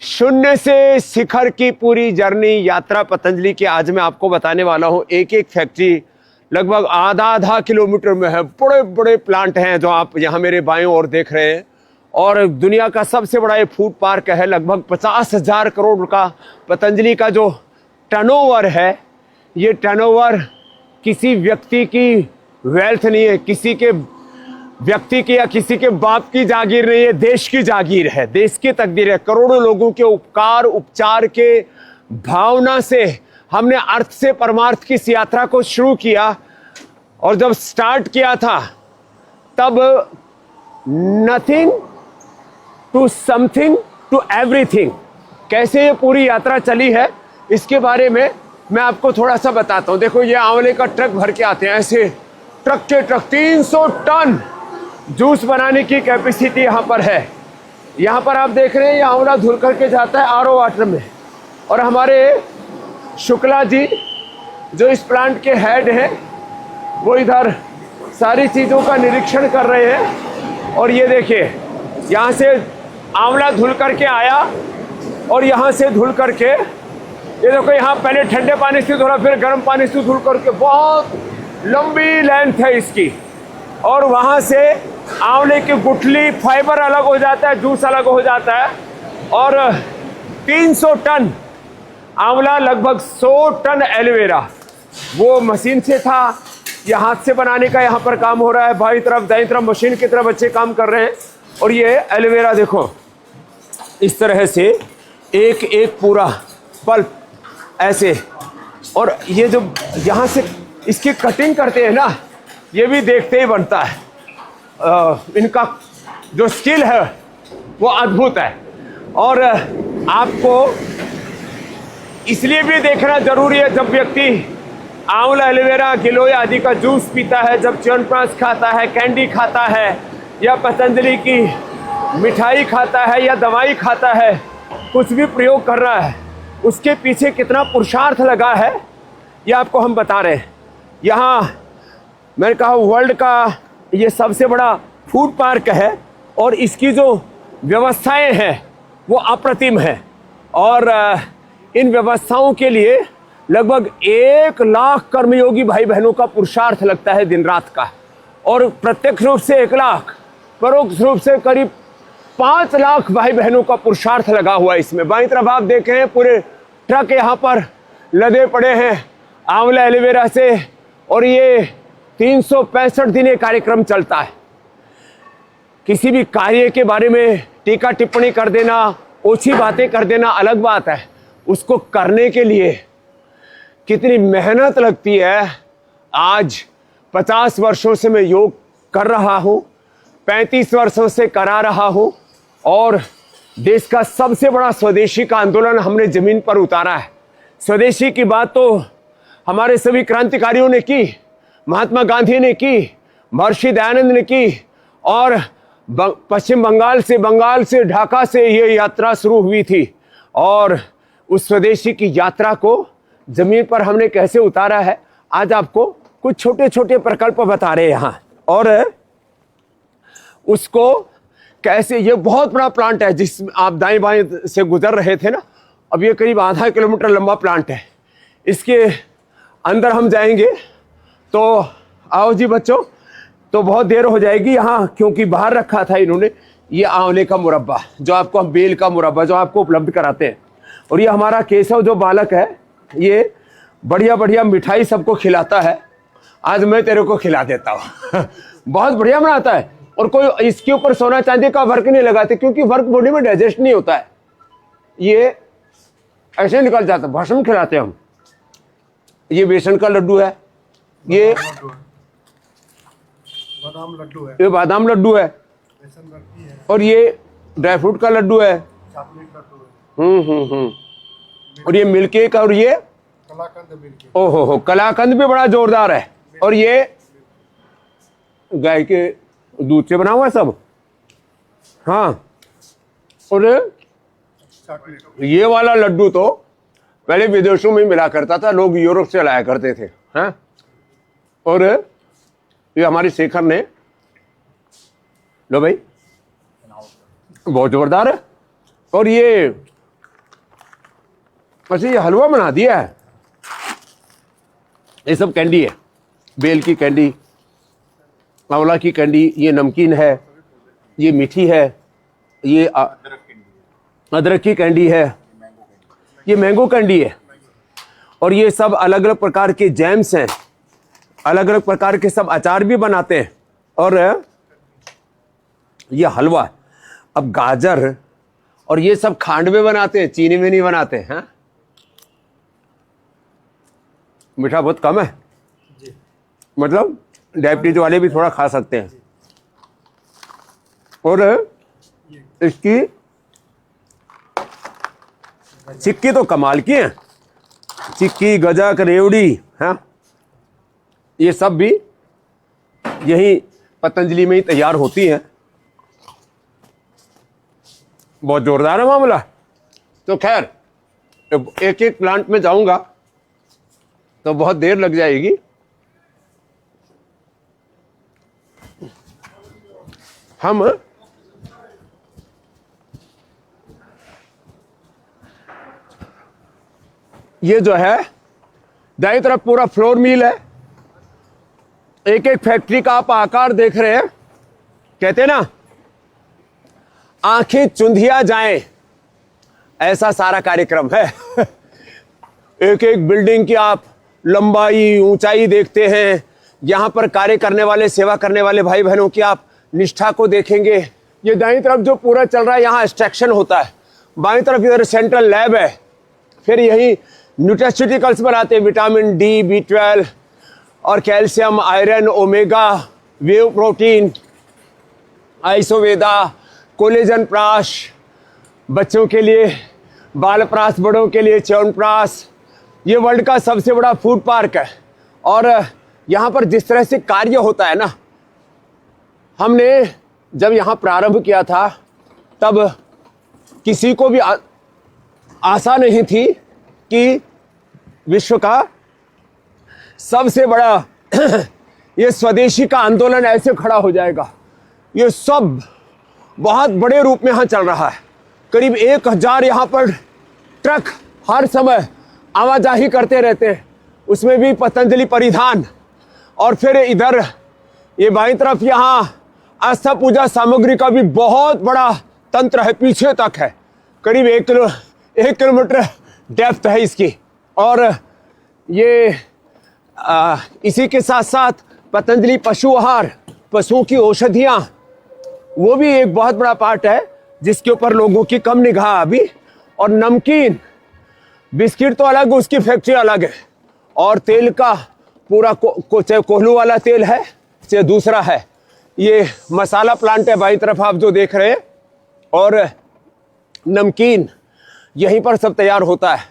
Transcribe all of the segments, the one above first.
शून्य से शिखर की पूरी जर्नी यात्रा पतंजलि की आज मैं आपको बताने वाला हूं। एक एक फैक्ट्री लगभग आधा किलोमीटर में है। बड़े बड़े प्लांट हैं जो आप यहां मेरे बाएं ओर देख रहे हैं। और दुनिया का सबसे बड़ा ये फूड पार्क है। लगभग 50,000 करोड़ का पतंजलि का जो टर्नओवर है, ये टर्नओवर किसी व्यक्ति की वेल्थ नहीं है, किसी के व्यक्ति की या किसी के बाप की जागीर नहीं है, देश की जागीर है, देश की तकदीर है। करोड़ों लोगों के उपकार उपचार के भावना से हमने अर्थ से परमार्थ की इस यात्रा को शुरू किया। और जब स्टार्ट किया था तब nothing to something to everything, कैसे ये पूरी यात्रा चली है इसके बारे में मैं आपको थोड़ा सा बताता हूं। देखो, ये आंवले का ट्रक भर के आते हैं, ऐसे ट्रक के ट्रक 300 टन जूस बनाने की कैपेसिटी यहाँ पर है। यहाँ पर आप देख रहे हैं ये आंवला धुल करके जाता है आरओ वाटर में। और हमारे शुक्ला जी जो इस प्लांट के हेड हैं, वो इधर सारी चीज़ों का निरीक्षण कर रहे हैं। और ये देखिए, यहाँ से आंवला धुल करके आया और यहाँ से धुल करके, ये देखो, यहाँ पहले ठंडे पानी से धुला, फिर गर्म पानी से धुल करके, बहुत लंबी लेंथ है इसकी। और वहाँ से आंवले की गुठली फाइबर अलग हो जाता है, जूस अलग हो जाता है। और 300 टन आंवला, लगभग 100 टन एलोवेरा, वो मशीन से था या हाथ से बनाने का यहाँ पर काम हो रहा है। बाई तरफ दाई तरफ मशीन की तरफ बच्चे काम कर रहे हैं। और ये एलोवेरा देखो, इस तरह से एक एक पूरा पल्प ऐसे। और ये जो यहाँ से इसकी कटिंग करते हैं ना, ये भी देखते ही बनता है। इनका जो स्किल है वो अद्भुत है। और आपको इसलिए भी देखना जरूरी है, जब व्यक्ति आंवला एलोवेरा गिलोय आदि का जूस पीता है, जब च्यवनप्राश खाता है, कैंडी खाता है, या पतंजलि की मिठाई खाता है, या दवाई खाता है, कुछ भी प्रयोग कर रहा है, उसके पीछे कितना पुरुषार्थ लगा है ये आपको हम बता रहे हैं। यहाँ मैंने कहा वर्ल्ड का ये सबसे बड़ा फूड पार्क है और इसकी जो व्यवस्थाएं हैं वो अप्रतिम है। और इन व्यवस्थाओं के लिए लगभग 1 लाख कर्मयोगी भाई बहनों का पुरुषार्थ लगता है दिन रात का। और प्रत्यक्ष रूप से 1 लाख, परोक्ष रूप से करीब 5 लाख भाई बहनों का पुरुषार्थ लगा हुआ है इसमें। बाईं तरफ आप देखें, पूरे ट्रक यहाँ पर लदे पड़े हैं आंवला एलोवेरा से। और ये 365 दिन ये कार्यक्रम चलता है। किसी भी कार्य के बारे में टीका टिप्पणी कर देना, ओछी बातें कर देना अलग बात है, उसको करने के लिए कितनी मेहनत लगती है। आज 50 वर्षों से मैं योग कर रहा हूँ, 35 वर्षों से करा रहा हूँ। और देश का सबसे बड़ा स्वदेशी का आंदोलन हमने जमीन पर उतारा है। स्वदेशी की बात तो हमारे सभी क्रांतिकारियों ने की, महात्मा गांधी ने की, महर्षि दयानंद ने की। और पश्चिम बंगाल से ढाका से ये यात्रा शुरू हुई थी। और उस स्वदेशी की यात्रा को जमीन पर हमने कैसे उतारा है, आज आपको कुछ छोटे छोटे प्रकल्प बता रहे हैं यहाँ। और उसको कैसे, ये बहुत बड़ा प्लांट है जिस आप दाएं बाएं से गुजर रहे थे ना, अब ये करीब आधा किलोमीटर लंबा प्लांट है। इसके अंदर हम जाएंगे तो आओ जी बच्चों, तो बहुत देर हो जाएगी यहाँ, क्योंकि बाहर रखा था इन्होंने ये आंवले का मुरब्बा, जो आपको हम बेल का मुरब्बा जो आपको उपलब्ध कराते हैं। और ये हमारा केशव जो बालक है, ये बढ़िया बढ़िया मिठाई सबको खिलाता है। आज मैं तेरे को खिला देता हूँ बहुत बढ़िया बनाता है। और कोई इसके ऊपर सोना चांदी का वर्क नहीं लगाते, क्योंकि वर्क बॉडी में डाइजेस्ट नहीं होता है, ये ऐसे निकल जाता है। भस्म खिलाते हैं हम। ये बेसन का लड्डू है, ये बादाम लड्डू है, ये बादाम लड्डू है, और ये ड्राई फ्रूट का लड्डू है, चॉकलेट लड्डू है। और ये मिल्क केक, और ये कलाकंद मिल्क केक। ओहो, कलाकंद भी बड़ा जोरदार है। और ये गाय के दूध से बना हुआ है सब। हाँ, और ये वाला लड्डू तो पहले विदेशों में मिला करता था, लोग यूरोप से लाया करते थे। हाँ, और ये हमारी शेखर ने, लो भाई, बहुत जोरदार है। और ये अच्छा ये हलवा बना दिया है। ये सब कैंडी है, बेल की कैंडी, आंवला की कैंडी, ये नमकीन है, ये मीठी है, ये अदरक की कैंडी है, ये मैंगो कैंडी है, और ये सब अलग अलग प्रकार के जैम्स हैं, अलग अलग प्रकार के सब अचार भी बनाते हैं। और ये हलवा, अब गाजर और ये सब खांड में बनाते हैं, चीनी में नहीं बनाते हैं। मीठा बहुत कम है, मतलब डायबिटीज वाले भी थोड़ा खा सकते हैं। और इसकी चिक्की तो कमाल की है, चिक्की, गजक, रेवड़ी, हाँ, ये सब भी यही पतंजलि में ही तैयार होती हैं। बहुत जोरदार है मामला। तो खैर एक एक प्लांट में जाऊंगा तो बहुत देर लग जाएगी। हम ये जो है दाईं तरफ पूरा फ्लोर मिल है। एक एक फैक्ट्री का आप आकार देख रहे हैं, कहते हैं ना आंखें चुंधिया जाएं, ऐसा सारा कार्यक्रम है। एक एक बिल्डिंग की आप लंबाई, ऊंचाई देखते हैं। यहां पर कार्य करने वाले, सेवा करने वाले भाई बहनों की आप निष्ठा को देखेंगे। ये दाईं तरफ जो पूरा चल रहा है, यहाँ एक्सट्रैक्शन होता है। बाईं तरफ इधर सेंट्रल लैब है। फिर यही न्यूट्रास्यूटिकल्स बनाते हैं, विटामिन डी, B12 और calcium, iron, omega, whey protein, Isoveda, collagen प्राश, बच्चों के लिए बाल प्राश, बड़ों के लिए च्यवनप्राश। ये वर्ल्ड का सबसे बड़ा फूड पार्क है। और यहाँ पर जिस तरह से कार्य होता है ना, हमने जब यहाँ प्रारंभ किया था तब किसी को भी आशा नहीं थी कि विश्व का सबसे बड़ा ये स्वदेशी का आंदोलन ऐसे खड़ा हो जाएगा। ये सब बहुत बड़े रूप में यहाँ चल रहा है। करीब 1000 यहाँ पर ट्रक हर समय आवाजाही करते रहते हैं, उसमें भी पतंजलि परिधान। और फिर इधर ये बाईं तरफ यहाँ आस्था पूजा सामग्री का भी बहुत बड़ा तंत्र है, पीछे तक है, करीब 1 किलोमीटर डेप्थ है इसकी। और ये इसी के साथ साथ पतंजलि पशु आहार, पशुओं की औषधियाँ, वो भी एक बहुत बड़ा पार्ट है जिसके ऊपर लोगों की कम निगाह अभी। और नमकीन, बिस्किट तो अलग, उसकी फैक्ट्री अलग है। और तेल का पूरा चाहे कोल्हू वाला तेल है चाहे दूसरा है, ये मसाला प्लांट है बाईं तरफ आप जो देख रहे हैं। और नमकीन यहीं पर सब तैयार होता है।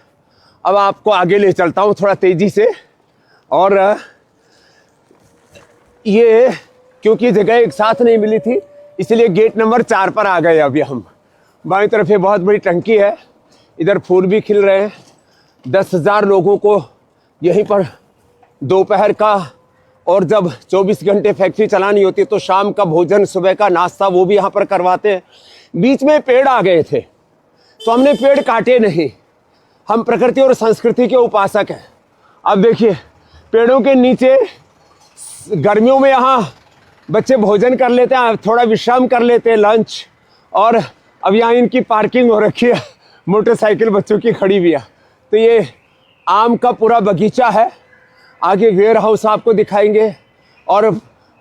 अब आपको आगे ले चलता हूँ थोड़ा तेजी से। और ये क्योंकि जगह एक साथ नहीं मिली थी, इसलिए गेट नंबर 4 पर आ गए अभी हम। बाईं तरफ ये बहुत बड़ी टंकी है, इधर फूल भी खिल रहे हैं। 10,000 लोगों को यहीं पर दोपहर का, और जब 24 घंटे फैक्ट्री चलानी होती है तो शाम का भोजन, सुबह का नाश्ता, वो भी यहाँ पर करवाते हैं। बीच में पेड़ आ गए थे तो हमने पेड़ काटे नहीं। हम प्रकृति और संस्कृति के उपासक हैं। अब देखिए पेड़ों के नीचे गर्मियों में यहाँ बच्चे भोजन कर लेते हैं, थोड़ा विश्राम कर लेते हैं, लंच। और अब यहाँ इनकी पार्किंग हो रखी है, मोटरसाइकिल बच्चों की खड़ी हुई है। तो ये आम का पूरा बगीचा है। आगे वेयर हाउस आपको दिखाएंगे, और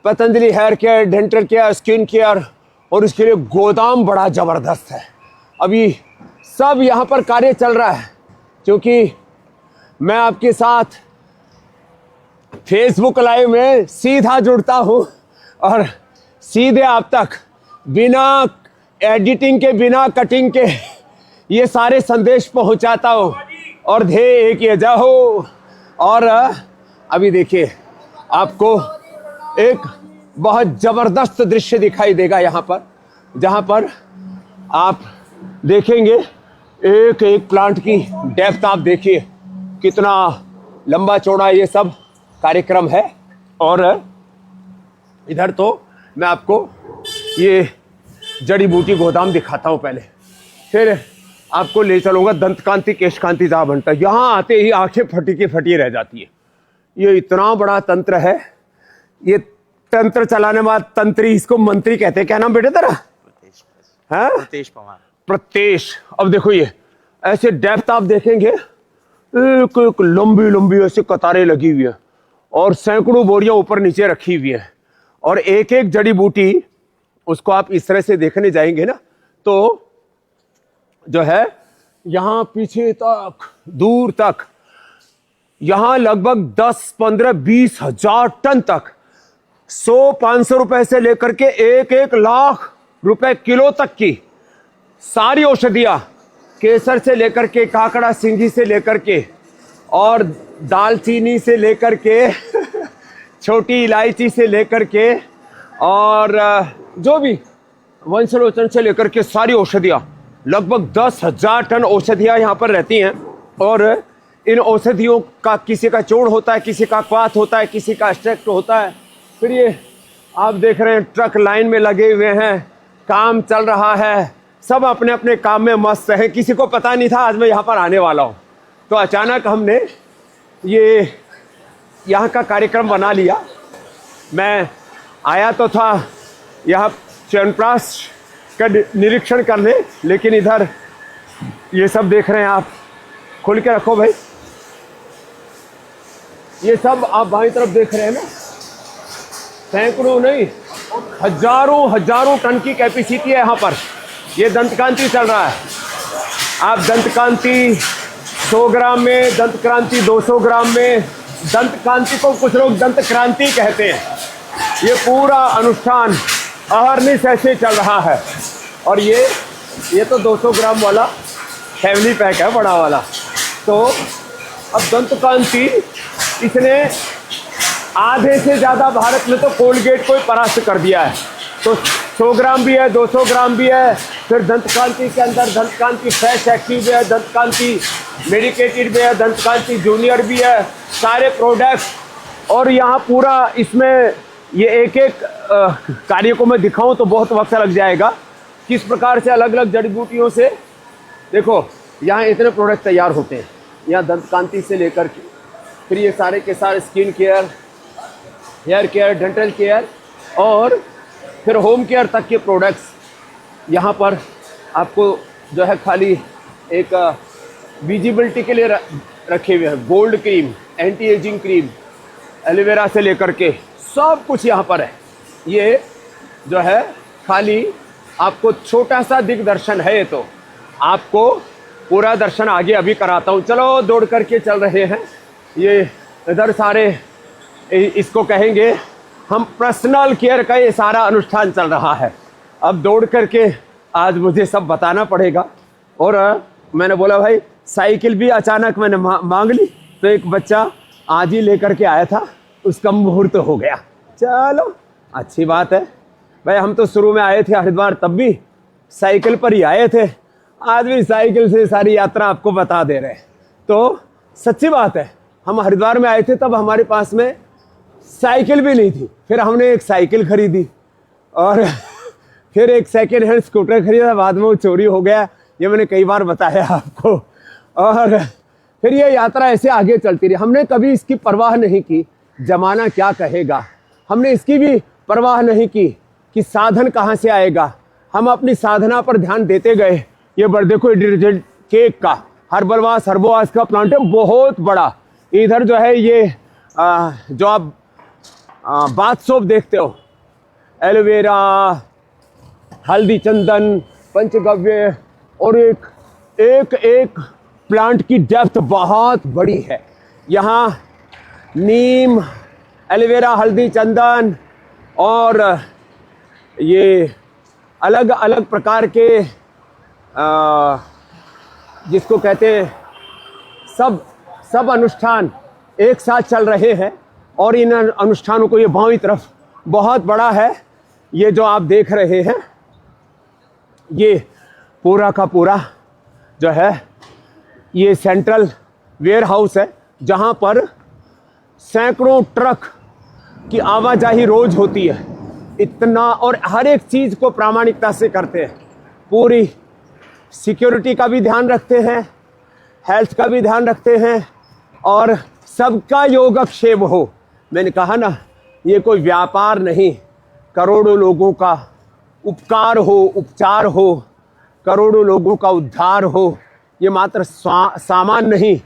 Patanjali hair care, dental care, skin care, और उसके लिए गोदाम बड़ा ज़बरदस्त है। अभी सब यहाँ पर कार्य चल रहा है। क्योंकि मैं आपके साथ फेसबुक लाइव में सीधा जुड़ता हूँ और सीधे आप तक बिना एडिटिंग के, बिना कटिंग के ये सारे संदेश पहुँचाता हूँ। और ध्येय एक ये जाओ। और अभी देखिए आपको एक बहुत ज़बरदस्त दृश्य दिखाई देगा यहाँ पर, जहाँ पर आप देखेंगे एक एक प्लांट की डेप्थ। आप देखिए कितना लंबा चौड़ा ये सब कार्यक्रम है। और इधर तो मैं आपको ये जड़ी बूटी गोदाम दिखाता हूँ पहले, फिर आपको ले चलूंगा दंत कांति केश कांति जहाँ बनता है। यहाँ आते ही आंखें फटी की फटी रह जाती है। ये इतना बड़ा तंत्र है। ये तंत्र चलाने वाला तंत्री, इसको मंत्री कहते हैं। क्या नाम बेटे तेरा? प्रतेश पवार। प्रतेश। अब देखो ये ऐसे डेप्थ आप देखेंगे, एक एक लंबी लंबी ऐसे कतारें लगी हुई है और सैकड़ों बोरियां ऊपर नीचे रखी हुई है और एक एक जड़ी बूटी उसको आप इस तरह से देखने जाएंगे ना तो जो है यहाँ पीछे तक दूर तक यहाँ लगभग 10, 15, 20 हजार टन तक 100-500 रुपए से लेकर के 1-1 लाख रुपए किलो तक की सारी औषधियां, केसर से लेकर के काकड़ा सिंगी से लेकर के और दालचीनी से लेकर के छोटी इलायची से लेकर के और जो भी वंशलोचन से लेकर के सारी औषधियां, लगभग 10,000 टन औषधियां यहाँ पर रहती हैं। और इन औषधियों का किसी का चूर्ण होता है, किसी का क्वाथ होता है, किसी का एक्सट्रैक्ट होता है। फिर ये आप देख रहे हैं ट्रक लाइन में लगे हुए हैं, काम चल रहा है, सब अपने अपने काम में मस्त हैं। किसी को पता नहीं था आज मैं यहाँ पर आने वाला हूँ, तो अचानक हमने ये यहाँ का कार्यक्रम बना लिया। मैं आया तो था यहाँ च्यवनप्राश का निरीक्षण करने, लेकिन इधर ये सब देख रहे हैं आप। खोल के रखो भाई। ये सब आप बाईं तरफ देख रहे हैं ना, सैकड़ों नहीं हजारों टन की कैपेसिटी है यहाँ पर। ये दंतकांति चल रहा है। आप दंतकांति 100 ग्राम में, दंतक्रांति 200 ग्राम में, दंतकांति को कुछ लोग दंत क्रांति कहते हैं। ये पूरा अनुष्ठान अहर्निश ऐसे चल रहा है। और ये तो 200 ग्राम वाला फैमिली पैक है, बड़ा वाला। तो अब दंतकांति इसने आधे से ज़्यादा भारत में तो कोलगेट को ही परास्त कर दिया है। तो 100 ग्राम भी है, 200 ग्राम भी है। फिर दंतकांति के अंदर दंतकांति फ्रेश एक्टिव भी है, दंतकांति मेडिकेटेड भी है, दंतकांति जूनियर भी है, सारे प्रोडक्ट्स। और यहाँ पूरा इसमें ये एक एक कार्य को मैं दिखाऊं तो बहुत वक्त लग जाएगा। किस प्रकार से अलग अलग जड़ी बूटियों से देखो यहाँ इतने प्रोडक्ट तैयार होते हैं। यहाँ दंतकांति से लेकर के फिर ये सारे के सारे skin care, hair care, dental care और फिर होम केयर तक के प्रोडक्ट्स यहाँ पर आपको जो है खाली एक विजिबिलिटी के लिए रखे हुए हैं। Gold cream, anti ageing cream, aloe vera से लेकर के सब कुछ यहाँ पर है। ये जो है खाली आपको छोटा सा दिग्दर्शन है। ये तो आपको पूरा दर्शन आगे अभी कराता हूँ। चलो दौड़ करके चल रहे हैं। ये इधर सारे इसको कहेंगे हम पर्सनल केयर का ये सारा अनुष्ठान चल रहा है। अब दौड़ करके आज मुझे सब बताना पड़ेगा। और मैंने बोला भाई साइकिल भी अचानक मैंने मांग ली, तो एक बच्चा आज ही लेकर के आया था, उसका मुहूर्त हो गया। चलो अच्छी बात है भाई। हम तो शुरू में आए थे हरिद्वार, तब भी साइकिल पर ही आए थे। आज भी साइकिल से सारी यात्रा आपको बता दे रहे हैं। तो सच्ची बात है, हम हरिद्वार में आए थे तब हमारे पास में साइकिल भी नहीं थी। फिर हमने एक साइकिल खरीदी और फिर एक सेकेंड हैंड स्कूटर खरीदा। बाद में वो चोरी हो गया, ये मैंने कई बार बताया आपको। और फिर ये यात्रा ऐसे आगे चलती रही। हमने कभी इसकी परवाह नहीं की जमाना क्या कहेगा। हमने इसकी भी परवाह नहीं की कि साधन कहाँ से आएगा। हम अपनी साधना पर ध्यान देते गए। ये देखो डिटर्जेंट केक का हर्बलवास हर्बोवास का प्लांट है, बहुत बड़ा। इधर जो है ये जो आप बाथ सोप देखते हो, एलोवेरा, हल्दी चंदन, पंचगव्य और एक प्लांट की डेप्थ बहुत बड़ी है। यहाँ नीम, एलोवेरा, हल्दी चंदन और ये अलग अलग प्रकार के जिसको कहते हैं सब अनुष्ठान एक साथ चल रहे हैं। और इन अनुष्ठानों को ये बाईं तरफ बहुत बड़ा है, ये जो आप देख रहे हैं, ये पूरा का पूरा जो है ये सेंट्रल वेयर हाउस है, जहाँ पर सैकड़ों ट्रक की आवाजाही रोज होती है। इतना, और हर एक चीज़ को प्रामाणिकता से करते हैं। पूरी सिक्योरिटी का भी ध्यान रखते हैं, हेल्थ का भी ध्यान रखते हैं और सबका योगक्षेम हो। मैंने कहा ना, ये कोई व्यापार नहीं, करोड़ों लोगों का उपकार हो, उपचार हो, करोड़ों लोगों का उद्धार हो। ये मात्र सामान नहीं,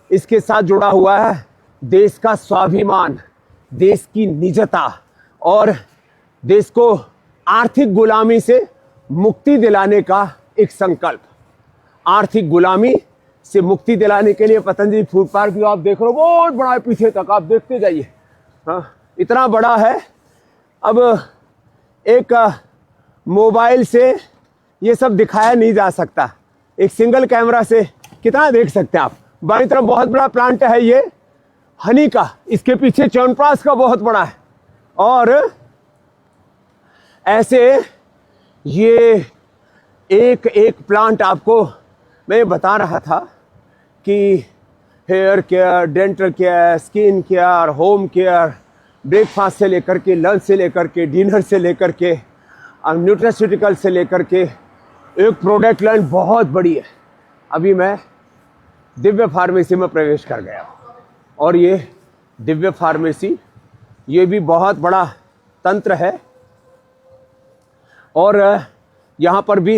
इसके साथ जुड़ा हुआ है देश का स्वाभिमान, देश की निजता और देश को आर्थिक गुलामी से मुक्ति दिलाने का एक संकल्प। आर्थिक गुलामी से मुक्ति दिलाने के लिए पतंजलि फूड पार्क जो आप देख रहे हो बहुत बड़ा है, पीछे तक आप देखते जाइए। हाँ, इतना बड़ा है। अब एक मोबाइल से ये सब दिखाया नहीं जा सकता, एक सिंगल कैमरा से कितना देख सकते हैं आप। बाईं तरफ बहुत बड़ा प्लांट है ये हनी का, इसके पीछे च्यवनप्राश का बहुत बड़ा है। और ऐसे ये एक एक प्लांट आपको मैं बता रहा था कि hair care, dental care, skin care, home care, breakfast से लेकर के, लंच से लेकर के, डिनर से लेकर के, न्यूट्रास्यूटिकल से लेकर के एक प्रोडक्ट लाइन बहुत बड़ी है। अभी मैं दिव्य फार्मेसी में प्रवेश कर गया और ये दिव्य फार्मेसी ये भी बहुत बड़ा तंत्र है। और यहाँ पर भी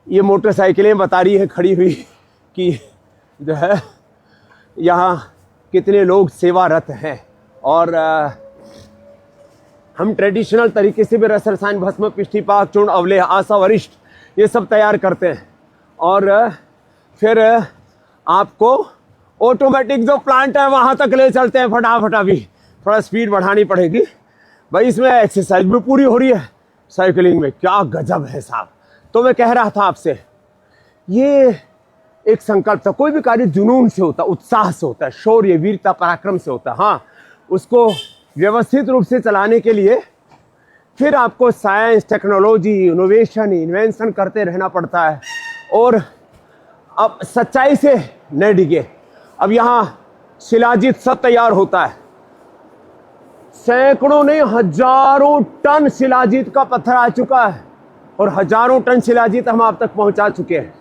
ये मोटरसाइकिलें बता रही है खड़ी हुई कि जो है यहाँ कितने लोग सेवारत हैं। और हम ट्रेडिशनल तरीके से भी रस रसायन भस्म पिष्टी पाक चूर्ण अवलेह आशा वरिष्ठ ये सब तैयार करते हैं। और फिर आपको ऑटोमेटिक जो प्लांट है वहाँ तक ले चलते हैं फटाफट। अभी थोड़ा स्पीड बढ़ानी पड़ेगी भाई, इसमें एक्सरसाइज भी पूरी हो रही है, साइकिलिंग में क्या गजब है साहब। तो मैं कह रहा था आपसे, ये एक संकल्प था। कोई भी कार्य जुनून से होता, उत्साह से होता है, शौर्य, वीरता, पराक्रम से होता है। हाँ, उसको व्यवस्थित रूप से चलाने के लिए फिर आपको साइंस, टेक्नोलॉजी, इनोवेशन, इन्वेंशन करते रहना पड़ता है। और अब सच्चाई से न डिगे। अब यहाँ शिलाजीत सब तैयार होता है, सैकड़ों नहीं हजारों टन शिलाजीत का पत्थर आ चुका है और हजारों टन शिलाजीत हम आप तक पहुंचा चुके हैं।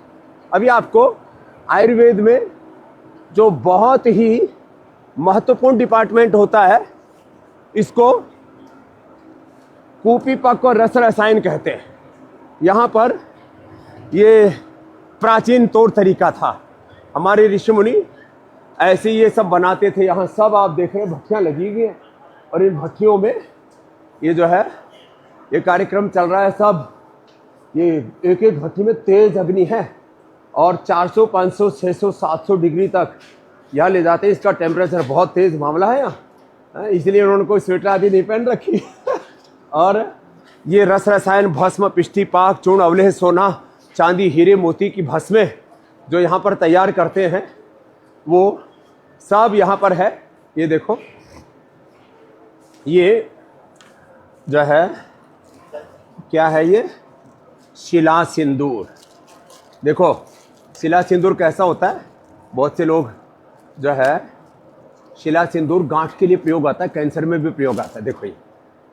अभी आपको आयुर्वेद में जो बहुत ही महत्वपूर्ण डिपार्टमेंट होता है, इसको कूपीपक और रस रसायन कहते हैं। यहाँ पर ये प्राचीन तौर तरीका था, हमारे ऋषि मुनि ऐसे ये सब बनाते थे। यहाँ सब आप देख रहे हैं भट्टियाँ लगी हुई हैं और इन भट्टियों में ये जो है ये कार्यक्रम चल रहा है। सब ये एक एक भट्टी में तेज अग्नि है और 400, 500, 600, 700 डिग्री तक यहाँ ले जाते हैं। इसका टेम्परेचर बहुत तेज मामला है यहाँ, इसलिए उन्होंने कोई स्वेटर आदि नहीं पहन रखी। और ये रस रसायन भस्म पिष्टी पाक चूर्ण अवलेह सोना चांदी हीरे मोती की भस्में जो यहाँ पर तैयार करते हैं वो सब यहाँ पर है। ये देखो, ये जो है क्या है, ये शिला सिंदूर। देखो शिला सिंदूर कैसा होता है। बहुत से लोग जो है शिला सिंदूर गांठ के लिए प्रयोग आता है, कैंसर में भी प्रयोग आता है। देखो ये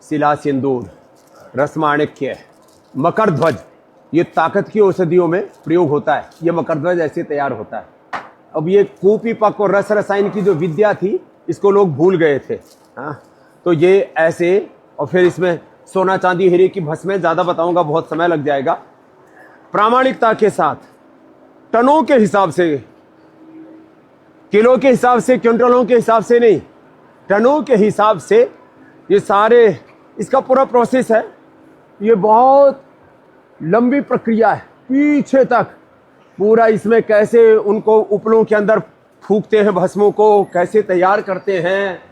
शिला सिंदूर, रसमाणिक्य, मकर ध्वज, ये ताकत की औषधियों में प्रयोग होता है। ये मकर ध्वज ऐसे तैयार होता है। अब ये कूपीपक और रस रसायन की जो विद्या थी इसको लोग भूल गए थे। हाँ, तो ये ऐसे, और फिर इसमें सोना चांदी हीरे की भस्में, ज़्यादा बताऊंगा बहुत समय लग जाएगा। प्रामाणिकता के साथ टनों के हिसाब से, किलो के हिसाब से, क्विंटलों के हिसाब से नहीं, टनों के हिसाब से ये सारे, इसका पूरा प्रोसेस है। ये बहुत लंबी प्रक्रिया है, पीछे तक पूरा। इसमें कैसे उनको उपलों के अंदर फूकते हैं भस्मों को, कैसे तैयार करते हैं,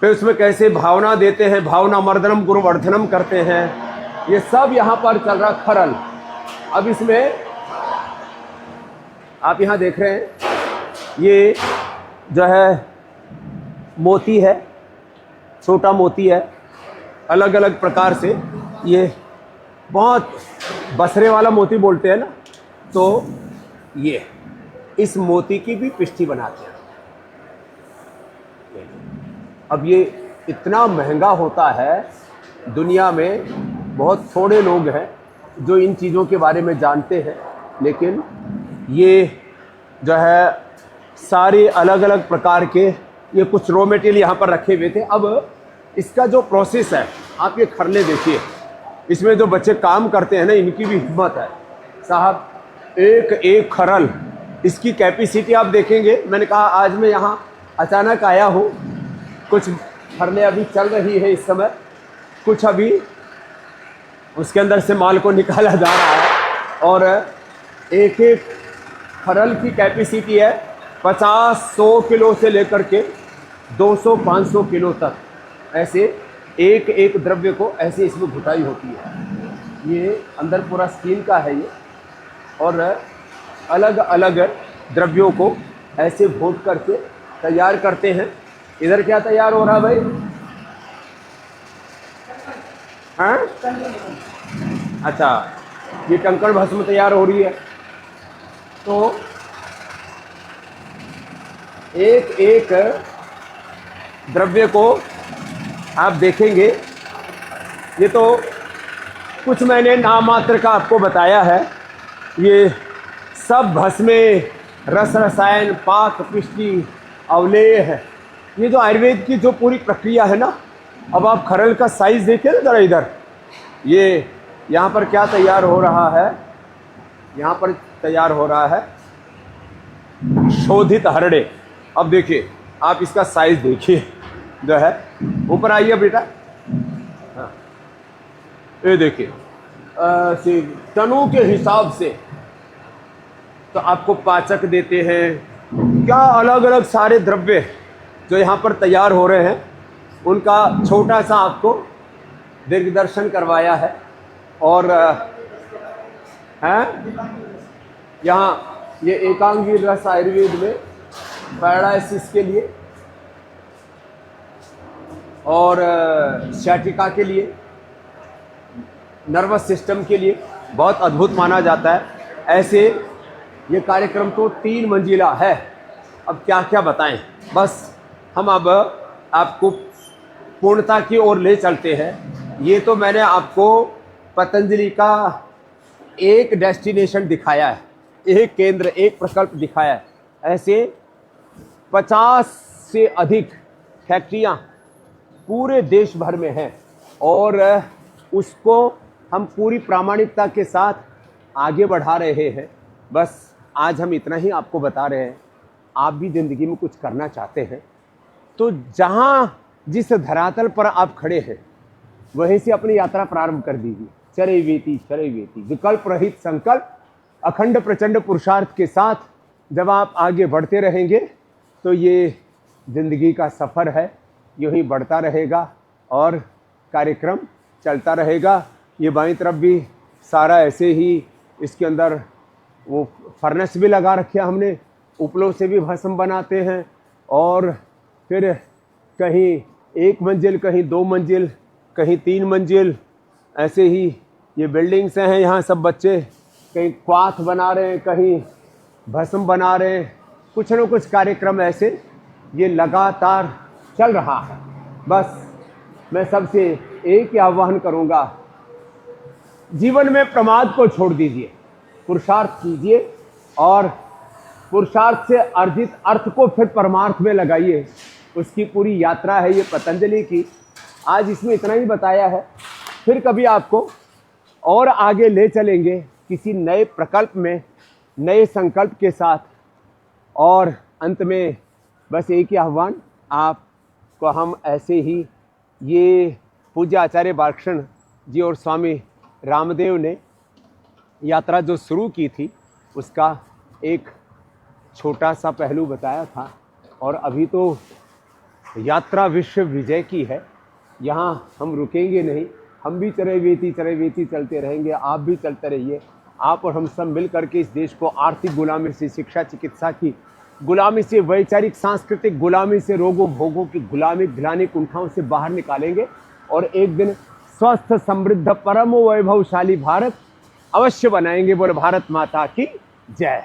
फिर उसमें कैसे भावना देते हैं, भावना मर्दनम गुरुवर्धनम करते हैं, ये सब यहाँ पर चल रहा खरल। अब इसमें आप यहाँ देख रहे हैं ये जो है मोती है, छोटा मोती है, अलग अलग प्रकार से। ये बहुत बसरे वाला मोती बोलते हैं ना, तो ये इस मोती की भी पिष्टी बनाते हैं। अब ये इतना महंगा होता है, दुनिया में बहुत थोड़े लोग हैं जो इन चीज़ों के बारे में जानते हैं। लेकिन ये जो है सारे अलग अलग प्रकार के ये कुछ रॉ मटेरियल यहाँ पर रखे हुए थे। अब इसका जो प्रोसेस है, आप ये खरले देखिए, इसमें जो बच्चे काम करते हैं ना, इनकी भी हिम्मत है साहब। एक एक खरल, इसकी कैपेसिटी आप देखेंगे। मैंने कहा आज मैं यहाँ अचानक आया हूँ, कुछ खरले अभी चल रही है इस समय, कुछ अभी उसके अंदर से माल को निकाला जा रहा है। और एक एक खरल की कैपेसिटी है 50-100 किलो से लेकर के 200-500 किलो तक। ऐसे एक एक द्रव्य को ऐसे इसमें घुटाई होती है। ये अंदर पूरा स्टील का है ये, और अलग अलग द्रव्यों को ऐसे घोट करके तैयार करते हैं। इधर क्या तैयार हो रहा है भाई? हाँ, अच्छा, ये कंकड़ भस्म तैयार हो रही है। तो एक एक द्रव्य को आप देखेंगे, ये तो कुछ मैंने नाम मात्र का आपको बताया है। ये सब भस्में, रस रसायन, पाक पिष्टि, अवलेह है। ये जो आयुर्वेद की जो पूरी प्रक्रिया है ना, अब आप खरल का साइज देखिए ना जरा इधर। ये यहाँ पर क्या तैयार हो रहा है? यहाँ पर तैयार हो रहा है शोधित हरड़े। अब देखिए, आप इसका साइज देखिए जो है। ऊपर आइए बेटा। हाँ, ये देखिए टनों के हिसाब से तो आपको पाचक देते हैं। क्या अलग अलग सारे द्रव्य जो यहाँ पर तैयार हो रहे हैं, उनका छोटा सा आपको दिग्दर्शन करवाया है। और यहाँ ये एकांगी रस आयुर्वेद में पैरालिसिस के लिए और सciatica के लिए, नर्वस सिस्टम के लिए बहुत अद्भुत माना जाता है। ऐसे ये कार्यक्रम तो 3 मंजिला है। अब क्या क्या बताएं, बस हम अब आपको पूर्णता की ओर ले चलते हैं। ये तो मैंने आपको पतंजलि का एक डेस्टिनेशन दिखाया है, एक केंद्र, एक प्रकल्प दिखाया है। ऐसे 50 से अधिक फैक्ट्रियां पूरे देश भर में हैं, और उसको हम पूरी प्रामाणिकता के साथ आगे बढ़ा रहे हैं। बस आज हम इतना ही आपको बता रहे हैं। आप भी ज़िंदगी में कुछ करना चाहते हैं तो जहाँ जिस धरातल पर आप खड़े हैं वहीं से अपनी यात्रा प्रारंभ कर दीजिए। चरैवेति चरैवेति, विकल्प रहित संकल्प, अखंड प्रचंड पुरुषार्थ के साथ जब आप आगे बढ़ते रहेंगे तो ये ज़िंदगी का सफ़र है, यूँ ही बढ़ता रहेगा और कार्यक्रम चलता रहेगा। ये बाईं तरफ भी सारा ऐसे ही, इसके अंदर वो फर्नेस भी लगा रखे हमने, उपलों से भी भस्म बनाते हैं। और फिर कहीं 1 मंजिल, कहीं 2 मंजिल, कहीं 3 मंजिल, ऐसे ही ये बिल्डिंग्स हैं। यहाँ सब बच्चे कहीं क्वाथ बना रहे हैं, कहीं भस्म बना रहे हैं। कुछ न कुछ कार्यक्रम ऐसे ये लगातार चल रहा है। बस मैं सबसे एक ही आह्वान करूँगा, जीवन में प्रमाद को छोड़ दीजिए, पुरुषार्थ कीजिए और पुरुषार्थ से अर्जित अर्थ को फिर परमार्थ में लगाइए। उसकी पूरी यात्रा है ये पतंजलि की। आज इसमें इतना ही बताया है, फिर कभी आपको और आगे ले चलेंगे किसी नए प्रकल्प में, नए संकल्प के साथ। और अंत में बस एक ही आह्वान आपको हम ऐसे ही, ये पूज्य आचार्य बालकृष्ण जी और स्वामी रामदेव ने यात्रा जो शुरू की थी उसका एक छोटा सा पहलू बताया था। और अभी तो यात्रा विश्व विजय की है। यहाँ हम रुकेंगे नहीं, हम भी चरैवेति चरैवेति चलते रहेंगे। आप भी चलते रहिए। आप और हम सब मिल करके इस देश को आर्थिक गुलामी से, शिक्षा चिकित्सा की गुलामी से, वैचारिक सांस्कृतिक गुलामी से, रोगों भोगों की गुलामी, घिलानी कुंठाओं से बाहर निकालेंगे और एक दिन स्वस्थ समृद्ध परम वैभवशाली भारत अवश्य बनाएंगे। बोल भारत माता की जय।